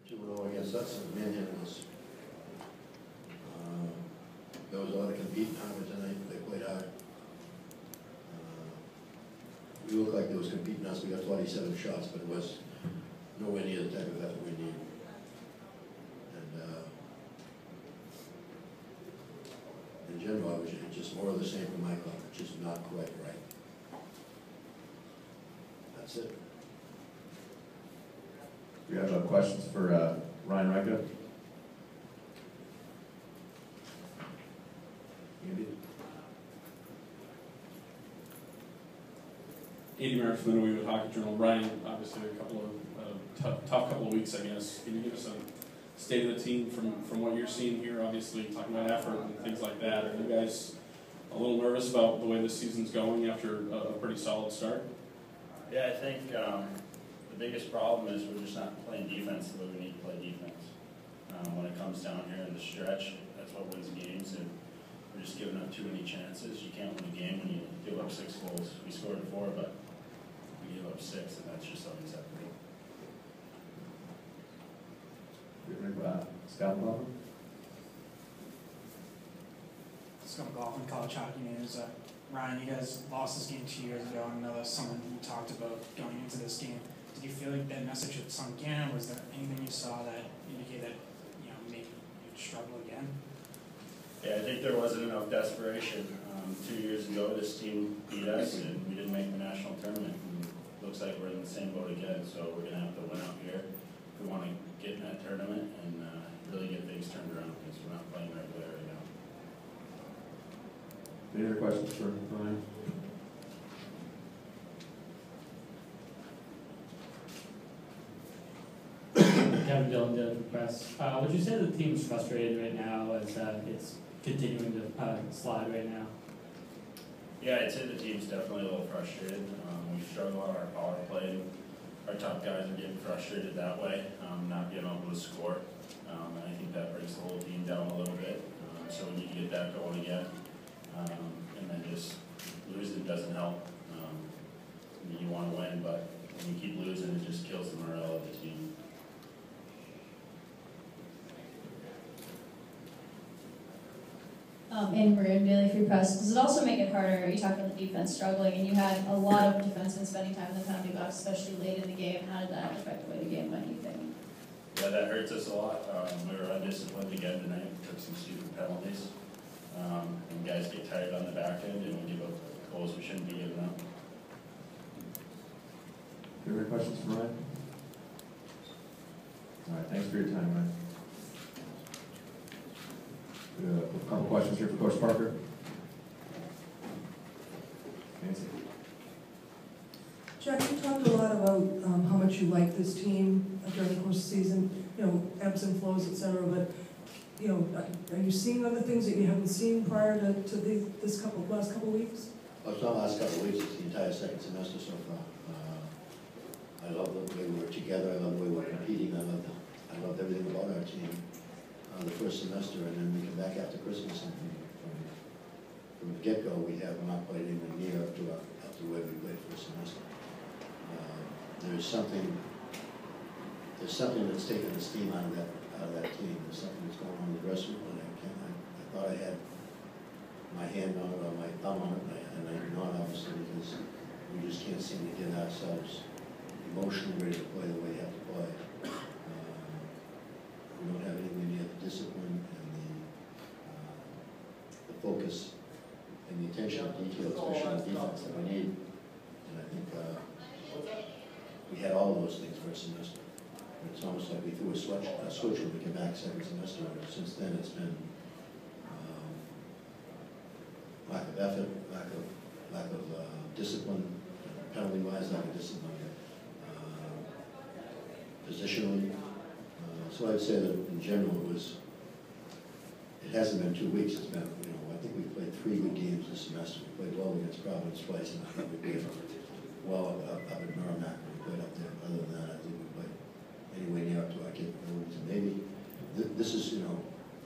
2-0 against us and manhandled us. There was a lot of competing hard tonight. They played hard. We looked like they was competing us. We got 47 shots, but it was nowhere near the type of effort we need. And in general, it was just more of the same from my club, just not quite right. That's it. We have questions for Ryan Ruikka. Andy Merrick from the New England Hockey Journal. Ryan, obviously a couple of tough couple of weeks, I guess. Can you give us a state of the team from what you're seeing here? Obviously, talking about effort and things like that. Are you guys a little nervous about the way this season's going after a pretty solid start? Yeah, I think the biggest problem is we're just not playing defense the way we need to play defense. When it comes down here in the stretch, that's what wins games, and we're just giving up too many chances. You can't win a game when you give up 6 goals. We scored 4, but we gave up 6, and that's just unacceptable. Scott McLaughlin? Scott McLaughlin, College Hockey News. Ryan, you guys lost this game 2 years ago, and I know that's something you talked about going into this game. Did you feel like that message had sunk in? Was there anything you saw that indicated that maybe you'd struggle again? Yeah, I think there wasn't enough desperation. 2 years ago, this team beat us, and we didn't make the national tournament. And it looks like we're in the same boat again, so we're going to have to win out here if we want to get in that tournament and really get things turned around, because we're not playing right there right now. Any other questions for Ryan? Kevin Dillon, Daily Press. Would you say the team's frustrated right now as it's continuing to slide right now? Yeah, I'd say the team's definitely a little frustrated. We struggle on our power play, and our top guys are getting frustrated that way, not being able to score. And I think that brings the whole team down a little bit. So we need to get that going again. And then just losing doesn't help. You want to win, but when you keep losing, it just kills the morale of the team. In Maroon, Daily Free Press. Does it also make it harder? You talked about the defense struggling, and you had a lot of defensemen spending time in the penalty box, especially late in the game. How did that affect the way the game went, you think? Yeah, that hurts us a lot. We were undisciplined again tonight. We took some stupid penalties. And guys get tired on the back end, and we give up goals we shouldn't be giving up. Any other questions for Ryan? All right, thanks for your time, Ryan. A couple questions here for Coach Parker. Nancy. Jack, you talked a lot about how much you like this team during the course of the season, ebbs and flows, et cetera, but, are you seeing other things that you haven't seen prior to last couple of weeks? Well, it's not the last couple of weeks, it's the entire second semester so far. I love the way we're together, I love the way we're competing, I love everything about our team. The first semester, and then we come back after Christmas, and from the get-go, we have not played anywhere near up to the way we played first semester. There's something that's taken the steam out of that team. There's something that's going on in the dressing room, and I thought I had my hand on it or my thumb on it, and I do not, obviously, because we just can't seem to get ourselves emotionally ready to play the way you have to play. We don't have anywhere near the discipline and the focus and the attention to detail, especially on defense, that we need. And I think we had all of those things first semester. It's almost like we threw a switch when we came back second semester. And since then, it's been lack of effort, lack of discipline, penalty-wise, lack of discipline, positionally. So I'd say that in general it hasn't been 2 weeks, it's been, I think we've played 3 good games this semester. We played well against Providence twice, and I think we played well up in Merrimack when we played up there. Other than that, I think we played anywhere near up to our capabilities. And maybe this is,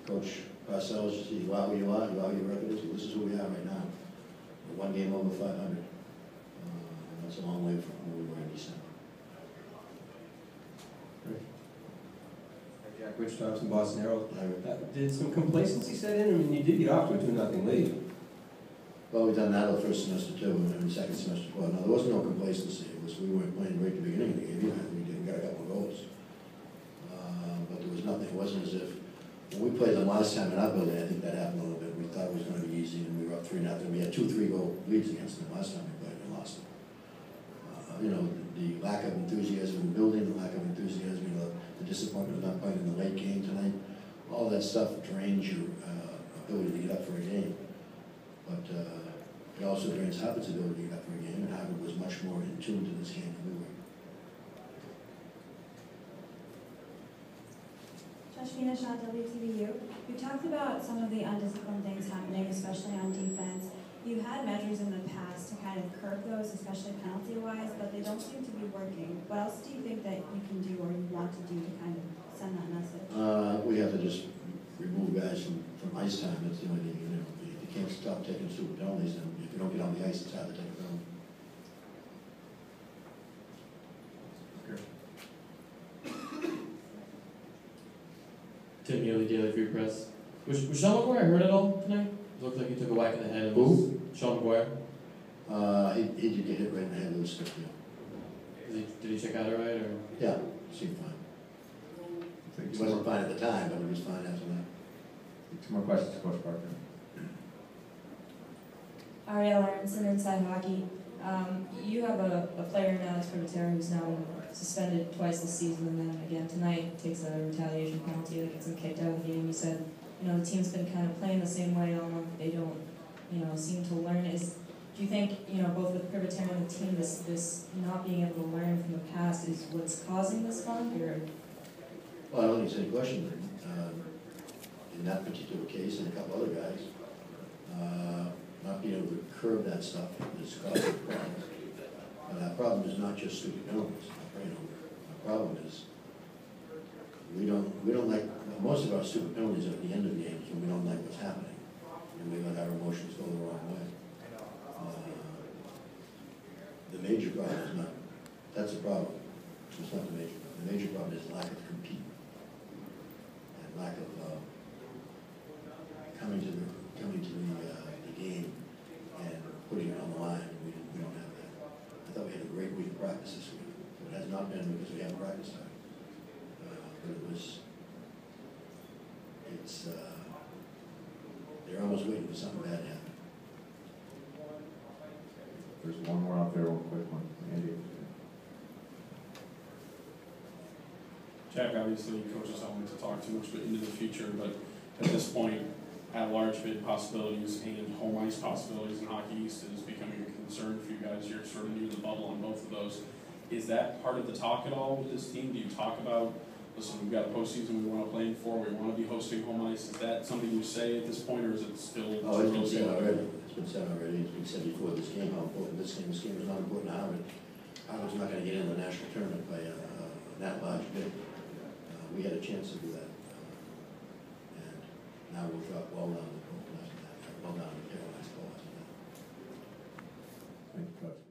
Coach Parcells, you are who you are, you are your record is, this is who we are right now. We're 1 game over 500. That's a long way from where we were in December. Great. Rich Thompson, Boston Herald. Did some complacency set in? I mean, you did get off to a 2-0 lead. Well, we've done that the first semester too, and the second semester as well. Now, there was no complacency. It was, we weren't playing right at the beginning of the game either. We didn't get a couple of goals. But there was nothing, it wasn't as if, when we played them last time in our building, I think that happened a little bit. We thought it was gonna be easy, and we were up 3-0. We had 2 3-goal leads against them last time we played and lost them. You know, the lack of enthusiasm in the building, the lack of enthusiasm, the disappointment of not playing in the late game tonight, all that stuff drains your ability to get up for a game. But it also drains Harvard's ability to get up for a game, and Harvard was much more in tune to this game than we were. Joshina Shah, WTVU. You talked about some of the undisciplined things happening, especially on defense. You've had measures in the past to kind of curb those, especially penalty-wise, but they don't seem to be working. What else do you think that you can do or you want to do to kind of send that message? We have to just remove guys from ice time. That's the only thing, you know. If you can't stop taking stupid penalties, and if you don't get on the ice, it's hard to take a penalty. Tim Neely, Daily Free Press. Was Sean McGuire hurt at all tonight? It looked like he took a whack in the head. And Who? Sean McGuire. He did get hit right in the head with a stick, yeah. Did he check out all right, or? Yeah, seemed fine. Take He two wasn't fine at the time, but he was fine after that. more questions, Coach Parker. Ariel Aronson, Inside Hockey. You have a player now that's for the Terriers who's now suspended twice this season, and then again tonight takes a retaliation penalty that gets him kicked out of the game. You said, the team's been kind of playing the same way all month. They don't, seem to learn. Do you think, both with Privatera and the team, this not being able to learn from the past is what's causing this funk, or? Well, I don't think it's any question that in that particular case and a couple other guys, not being able to curb that stuff is causing problems. But our problem is not just stupid penalties. Our problem is we don't like, most of our stupid penalties are at the end of games when we don't like what's happening, and we let our emotions go the wrong way. The major problem is not, that's the problem. It's not the major problem. The major problem is lack of compete and lack of coming to the game and putting it on the line. We don't have that. I thought we had a great week of practice this week. It has not been because we haven't practiced hard. But they're almost waiting for something bad to happen. There's one more out there, one quick one. Andy. Jack, obviously, coaches don't want to talk too much into the future, but at this point, at-large bid possibilities and home ice possibilities in Hockey East is becoming a concern for you guys. You're sort of new to the bubble on both of those. Is that part of the talk at all with this team? Do you talk about, listen, we've got a postseason we want to play for, we want to be hosting home ice? Is that something you say at this point, or is it still? Oh, it's been said already. It's been said already. It's been said before this game how important this game. This game is not important to Harvard. Harvard's not going to get in the national tournament by that large bid. We had a chance to do that, and now we'll drop well down the goal after that. Well down the Carolina goal after that. Thank you, Coach.